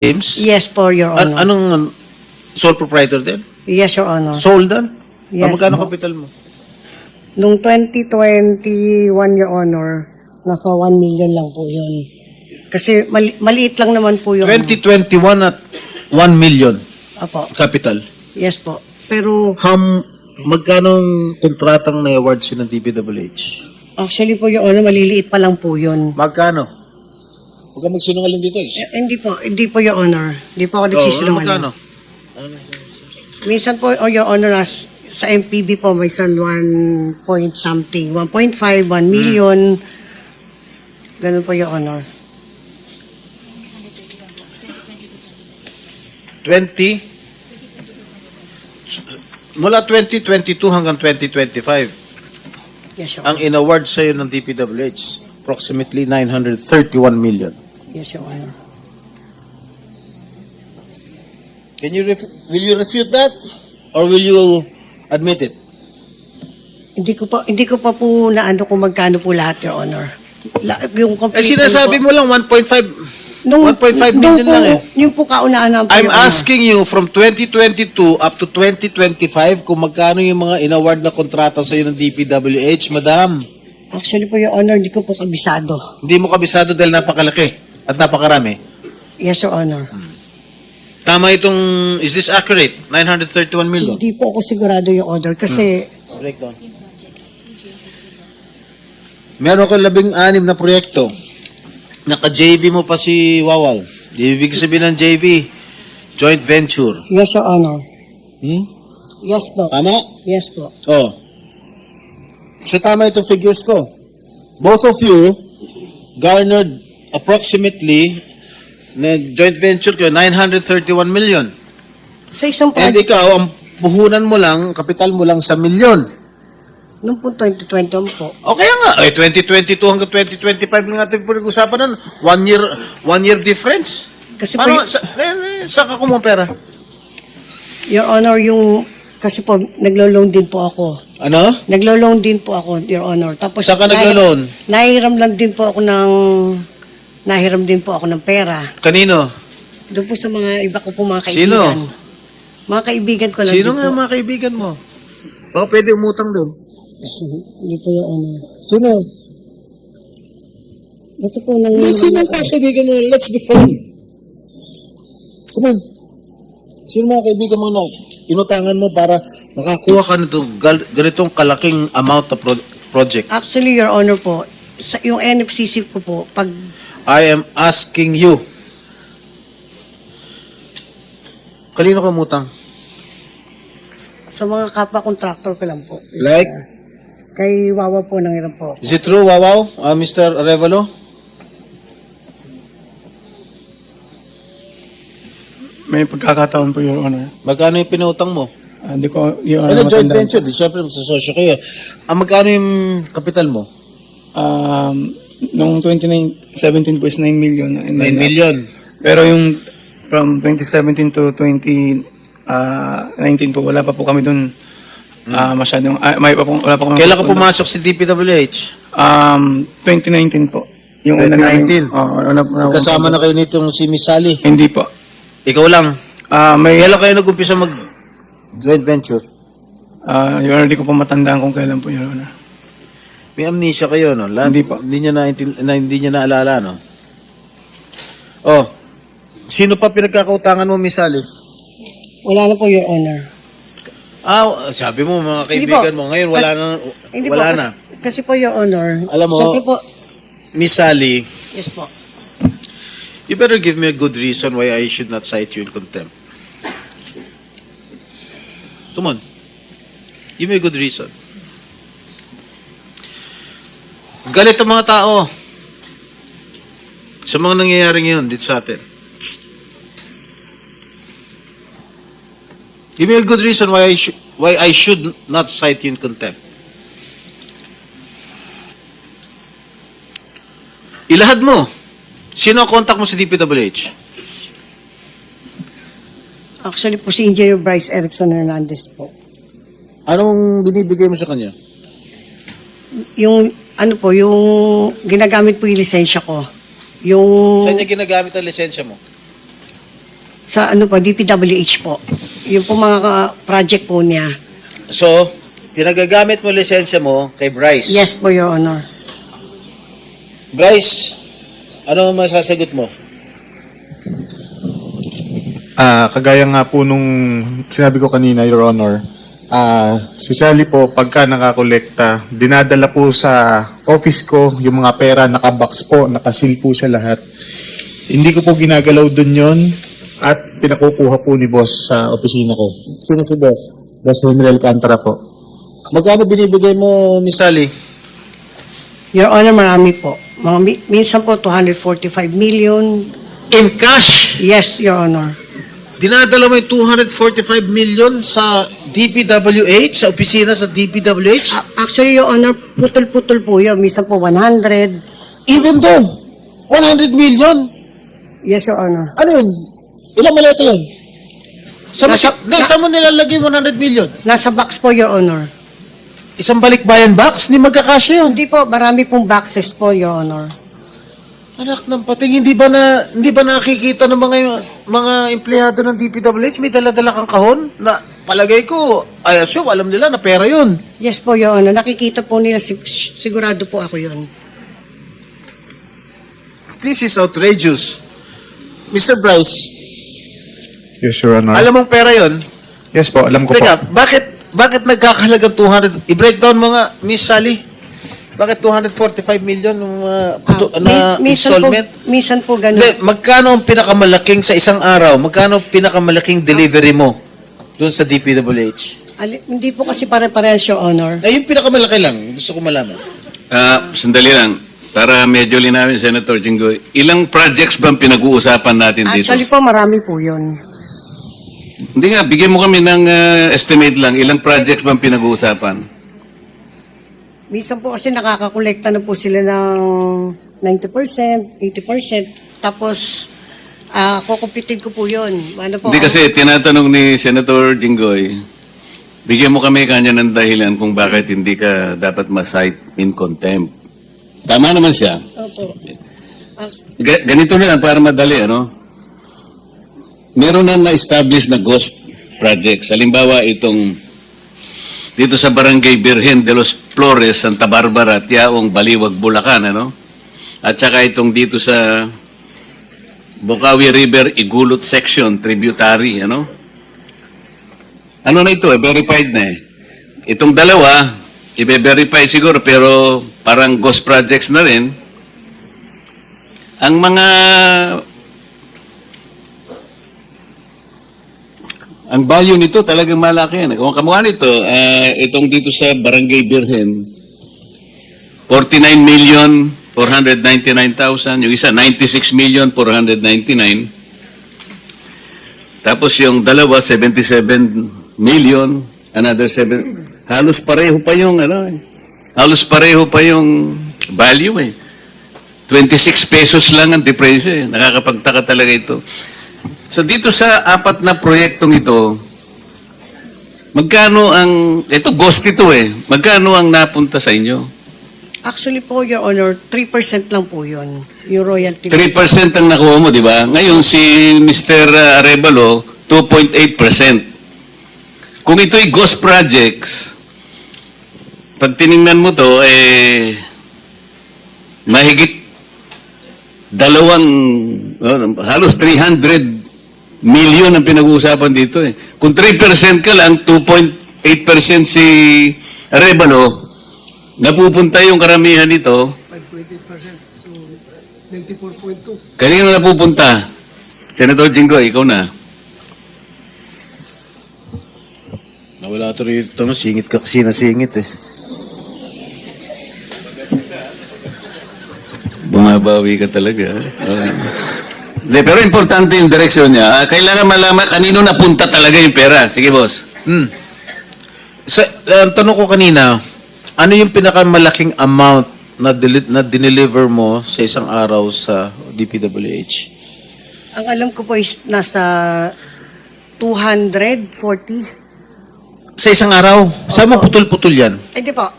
James? Yes po, Your Honor. Anong sole proprietor din? Yes, Your Honor. Sold dan? Yes, Magkano po. kapital mo? Nung 2021, Your Honor, nasa 1 million lang po yun. Kasi maliit lang naman po yung... 2021 at 1 million Apo. capital. Yes po. Pero Magkano ang kontratang na-awards yun ng DPWH? actually po, Your Honor, maliliit pa lang po yun. Magkano? Huwag ka magsinungaling dito. Hindi po, Your Honor. Hindi po ako nagsisinungaling. Magkano? Minsan po, Your Honor, sa MPB po, may 1 point something. 1.5, 1 million. Ganun po, Your Honor. 20? Mula 2022 hanggang 2025, Yes, Your ang Honor. in-award sa'yo ng DPWH, approximately 931 million. Yes, Your Honor. Will you refute that? Or will you admit it? Hindi ko pa po naano kung magkano po lahat, Your Honor. Yung complete Sinasabi po. mo lang 1.5 1.5 million po, lang eh. Yung po kaunaan po, I'm Your Honor. asking you from 2022 up to 2025 kung magkano yung mga in-award na kontrata sa'yo ng DPWH, madam. Actually po, Your Honor, hindi ko po kabisado. Hindi mo kabisado dahil napakalaki at napakarami. Yes, Your Honor. Tama itong, is this accurate? 931 million? Hindi po ako sigurado, Your Honor, kasi Breakdown. Meron kang 16 na proyekto. Naka-JV mo pa si Wawal. Ibig sabihin ng JV, joint venture. yes, Your Honor. Hmm? Yes po. Tama? Yes po. Oh. So tama itong figures ko. Both of you garnered approximately na joint venture ko 931 million. Sa isang And project, ikaw, ang puhunan mo lang, kapital mo lang sa milyon. nung po 2021 po, O kaya nga, 2022 hanggang 2025 lang natin pinag-usapan nun. One year difference. kasi Paano, po, saan ka kumuha pera? Your Honor, kasi po, naglo-loan din po ako. Ano? Naglo-loan din po ako, Your Honor. Tapos, Saan ka naglo-loan? Nahiram din po ako ng pera. Kanino? Doon po sa mga iba ko po mga Sino? kaibigan. Mga kaibigan ko lang Sino din nga po. mga kaibigan mo? Baka pwede umutang doon. Hindi po, Your Honor. Sino? Basta po nang... Sino ang kaibigan mo? Let's be funny. Come on. Sino mga kaibigan mo na inutangan mo para makakuha ka nito ganitong kalaking amount na project? Actually, Your Honor po, yung NFCC ko po, pag I am asking you. Kanino ka umutang? sa mga kapwa contractor ko lang po. Like? Kay Wawa po nangiram po. Is it true, Wawaw? Mr. Arevalo? May pagkakataon po, Your Honor. Magkano yung pinutang mo? Hindi ko, Your Ano, Honor, joint matandaan. venture. Di syempre, magsasosyo kayo. Magkano yung kapital mo? Noong 2017 po is 9 million. 9 million. Pero yung from 2017 to 2019 po, wala pa po kami doon masyadong, wala pa kami. Kailan ka pumasok sa DPWH? 2019 po. Yung 2019? una, Kasama na kayo nitong si Miss Sally. Hindi po. Ikaw lang. Kailan kayo nag-umpisa mag joint venture? Your Honor, di ko po matandaan kung kailan po, Your Honor. May amnesia kayo, no? Hindi po. Hindi niya naalala, no? Oh. Sino pa pinagkakautangan mo, Miss Sally? Wala na po, Your Honor. Sabi mo, mga Hindi kaibigan po. mo, ngayon wala na. Hindi Wala po, na. Kasi po, Your Honor. Alam mo, siyempre po, Miss Sally, yes po. you better give me a good reason why I should not cite you in contempt. Come on. Give me a good reason. Galit ang mga tao sa mga nangyayari ngayon dito sa atin. Give me a good reason why I should not cite you in contempt. Ilahad mo. Sino ang contact mo sa DPWH? Actually po si Engineer Bryce Erickson Hernandez po. Anong binibigay mo sa kanya? Yung ginagamit po yung lisensya ko. Yung Saan niya ginagamit ang lisensya mo? Sa ano po, DPWH po. Yung po mga project po niya. So, pinagagamit mo lisensya mo kay Bryce. Yes po, Your Honor. Bryce, ano masasagot mo? Kagaya nga po nung sinabi ko kanina, Your Honor, si Sally po, pagka nakakolekta, dinadala po sa office ko yung mga pera, nakabox po, nakasil po siya lahat. Hindi ko po ginagalaw dun yon at pinakukuha po ni boss sa opisina ko. Sino si boss? Boss Henry Alcantara po. Magkano binibigay mo, Miss Sally? Your Honor, marami po. Minsan po, 245 million. In cash? Yes, Your Honor. Dinadala mo yung 245 million sa DPWH, sa opisina sa DPWH? Actually, Your Honor, putol-putol po yun. Minsan po, 100. Even though, 100 million? Yes, Your Honor. Ano yun? Ilang maleta yun? Nasa- Saan mo nilalagay 100 million? Nasa box po, Your Honor. Isang balikbayan box? Hindi magkakasya yun. Hindi po, marami pong boxes po, Your Honor. Anak ng pating, hindi ba nakikita ng mga empleyado ng DPWH may dala-dala kang kahon? Na palagay ko, I assume, alam nila na pera yun. Yes po, Your Honor. Nakikita po nila, sigurado po ako yun. This is outrageous. Mr. Bryce, Yes, Your Honor. alam mong pera yun? Yes po, alam ko po. Teka, bakit nagkakahalagang 200? I-breakdown mo nga, Miss Sally. Bakit 245 million ng installment? Minsan po ganun. Hindi, magkano ang pinakamalaking sa isang araw? Magkano ang pinakamalaking delivery mo doon sa DPWH? Hindi po kasi pare-parehas, Your Honor. Yung pinakamalaki lang, gusto ko malaman. Sandali lang. Para medyo linawin, Senator Jinggoy. Ilang projects bang pinag-uusapan natin dito? Actually po, marami po yun. Hindi nga, bigyan mo kami ng estimate lang. Ilang projects bang pinag-uusapan? Minsan po kasi nakakakolekta na po sila ng 90%, 80%. Tapos, kukumpitin ko po yun. Ano po, Hindi kasi tinatanong ni Senator Jinggoy, bigyan mo kami kanya ng dahilan kung bakit hindi ka dapat ma-cite in contempt. Tama naman siya. Opo. Ganito na lang para madali, ano? Meron na na-establish na ghost projects. Halimbawa, itong dito sa Barangay Birhen de los Flores, Santa Barbara, Tiaong, Baliwag, Bulacan, ano? At saka itong dito sa Bocaue River, Igulot Section, tributary, ano? Ano na ito, verified na eh. Itong dalawa, i-verify siguro, pero parang ghost projects na rin. Ang mga ang value nito talagang malaki yan. Kung kamukha nito, itong dito sa Barangay Birhen, 49,499,000. Yung isa, 96,499,000. Tapos yung dalawa, 77 million. Another 7. Halos pareho pa yung, halos pareho pa yung value eh. 26 pesos lang ang difference eh. Nakakapagtaka talaga ito. So dito sa apat na proyektong ito, magkano ang, ito ghost ito eh, magkano ang napunta sa inyo? Actually po, Your Honor, 3% lang po yun. Yung royalty. 3% ang nakuha mo, di ba? Ngayon si Mr. Arevalo, 2.8%. Kung ito'y ghost projects, pag tiningnan mo to, mahigit halos 300 million ang pinag-uusapan dito eh. Kung 3% ka lang, 2.8% si Arevalo, napupunta yung karamihan nito. 5.8%, so 94.2. Kanino napupunta? Senator Jinggoy, ikaw na. Nawala ito rito, singit ka kasi nasingit eh. Bumabawi ka talaga. Hindi, pero importante yung direksyon niya. Kailangan malaman kanino napunta talaga yung pera. Sige, boss. Ang tanong ko kanina, ano yung pinakamalaking amount na dineliver mo sa isang araw sa DPWH? Ang alam ko po is nasa 240. Sa isang araw? Saan mo putol-putol yan? Ay, di po.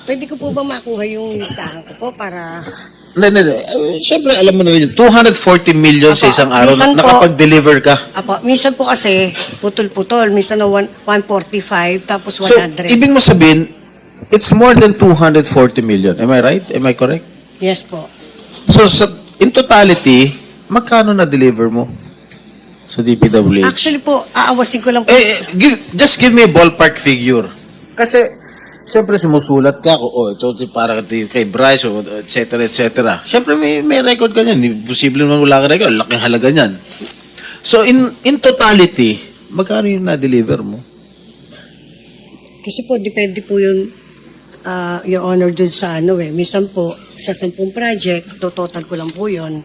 Pwede ko po ba makuha yung listahan ko po para Hindi. Siyempre, alam mo na yun, 240 million sa Apo, isang araw, minsan po- nakapag-deliver ka. Apo, minsan po kasi, putol-putol. Minsan na 145, tapos So, 100. ibig mo sabihin, it's more than 240 million. Am I right? Am I correct? Yes po. So, in totality, magkano na-deliver mo sa DPWH? Actually po, aawasin ko lang po. Just give me a ballpark figure. Kasi, siyempre sumusulat ka, ito para kay Bryce, et cetera, et cetera. Siyempre may record ka niyan. Hindi posible naman wala ka record. Laking halaga niyan. So, in totality, magkano yung na-deliver mo? Kasi po, depende po yun, Your Honor, dun sa minsan po, sa 10 project, total ko lang po yun.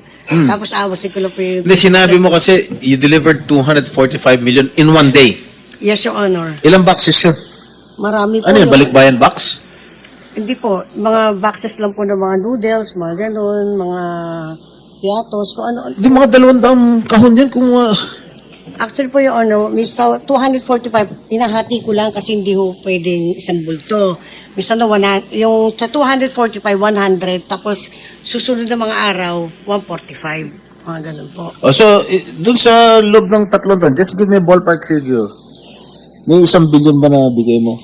Tapos aawasin ko lang po yung... Hindi, sinabi mo kasi, you delivered 245 million in one day. Yes, Your Honor. Ilang boxes yun? Marami po Ano yun, yung- balikbayan box? Hindi po. Mga boxes lang po ng mga noodles, mga ganun, mga piatos, kung ano. Hindi, mga 200 kahon yan kung... Actually po, Your Honor, sa 245, inahati ko lang kasi hindi ho pwedeng isang bulto. Minsan na yung sa 245, 100, tapos susunod na mga araw, 145. Mga ganun po. So, dun sa loob ng 3 taon, just give me a ballpark figure. May 1 billion ba na bigay mo?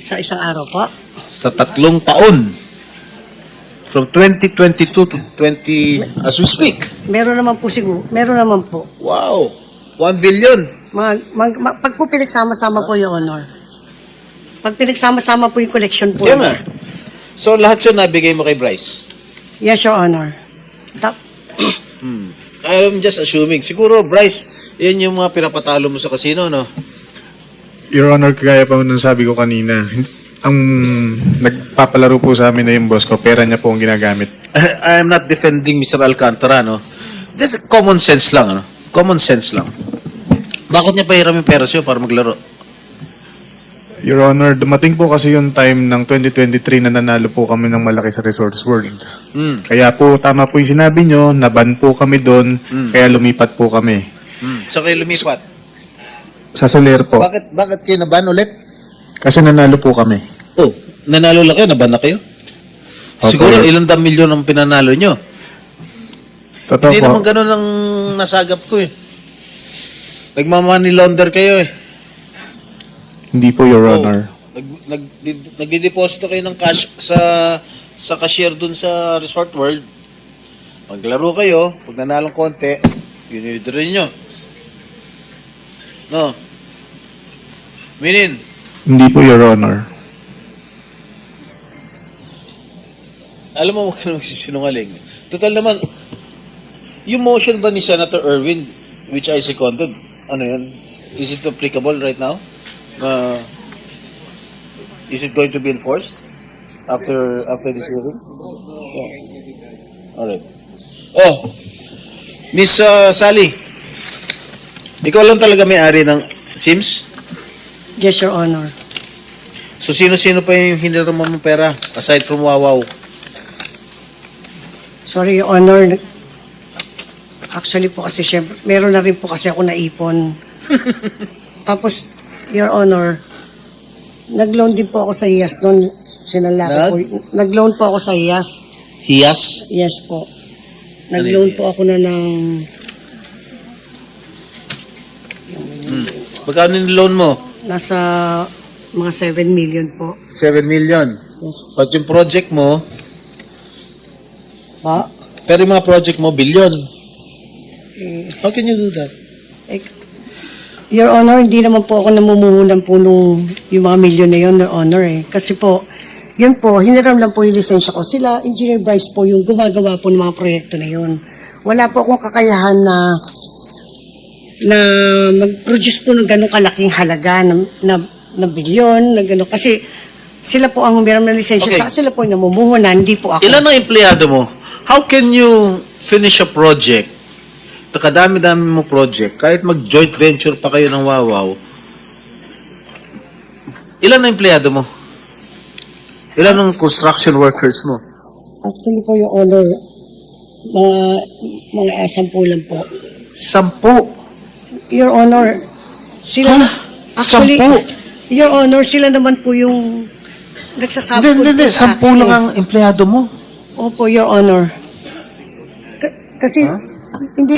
Sa isang araw po. Sa 3 taon. From 2022 to 20... As we speak. Meron naman po siguro. Meron naman po. Wow! 1 billion. Pag po pinagsama-sama po, Your Honor. Pag pinagsama-sama po yung collection po. Kaya nga. So, lahat yun nabigay mo kay Bryce? Yes, Your Honor. I'm just assuming. Siguro, Bryce, yan yung mga pinapatalo mo sa casino, no? Your Honor, kagaya pa nung sabi ko kanina, ang nagpapalaro po sa amin na yung boss ko, pera niya po ang ginagamit. I'm not defending Mr. Alcantara, no? Just common sense lang, ano? Common sense lang. Bakit niya pahiram yung pera sa'yo para maglaro? Your Honor, dumating po kasi yung time ng 2023 na nanalo po kami ng malaki sa Resorts World. Kaya po, tama po yung sinabi nyo, naban po kami doon, kaya lumipat po kami. So kayo lumipat. Sa Soler po, Bakit kayo naban ulit? kasi nanalo po kami. Oh, nanalo lang kayo, naban na kayo? Opo. Siguro ilang milyon ang pinanalo nyo. Totoo Hindi po. naman ganun ang nasagap ko eh. Nagmamoney launder kayo eh. Hindi po, Your Honor. Nagdideposito kayo ng cash sa cashier dun sa Resort World. Maglaro kayo, pag nanalong konti, yun nyo. No? Minin, Hindi po, Your Honor. alam mo, huwag ka nang magsisinungaling. Total naman, yung motion ba ni Senator Erwin, which I seconded, ano yun? Is it applicable right now? Is it going to be enforced after this hearing? Yeah. Alright. Oh, Miss Sally, ikaw lang talaga may-ari ng Sims? Yes, Your Honor. So, sino-sino pa yung hiniram mo pera aside from Wawaw? Sorry, Your Honor. Actually po kasi syempre, meron na rin po kasi ako naipon. Tapos, Your Honor, nag-loan din po ako sa IAS noon. Nag-loan po ako sa IAS. Hiyas? Yes po. Nag-loan po ako na ng... Magkano yung loan mo? Nasa mga 7 million po. 7 million. Yes. But yung project mo, Pa? pero yung mga project mo, billion. How can you do that? Your Honor, hindi naman po ako namumuhunan po yung mga milyon na yun, Your Honor eh. Kasi po, yun po, hiniram lang po yung lisensya ko. Sila, Engineer Bryce po yung gumagawa po ng mga proyekto na yun. Wala po akong kakayahan na mag-produce po ng ganong kalaking halaga na bilyon, na gano'n. Kasi sila po ang humiram ng lisensya. Okay. Sila po yung namumuhunan, hindi po ako. Ilan ang empleyado mo? How can you finish a project? Kadami-dami mo project, kahit mag-joint venture pa kayo ng Wawaw, ilan ang empleyado mo? Ilan ang construction workers mo? Actually po, Your Honor, mga 10 lang po. 10. Your Honor, sila actually, 10? Your Honor, sila naman po yung nagsasabi po Hindi. sa 10 lang ang empleyado mo. Opo, Your Honor. Kasi hindi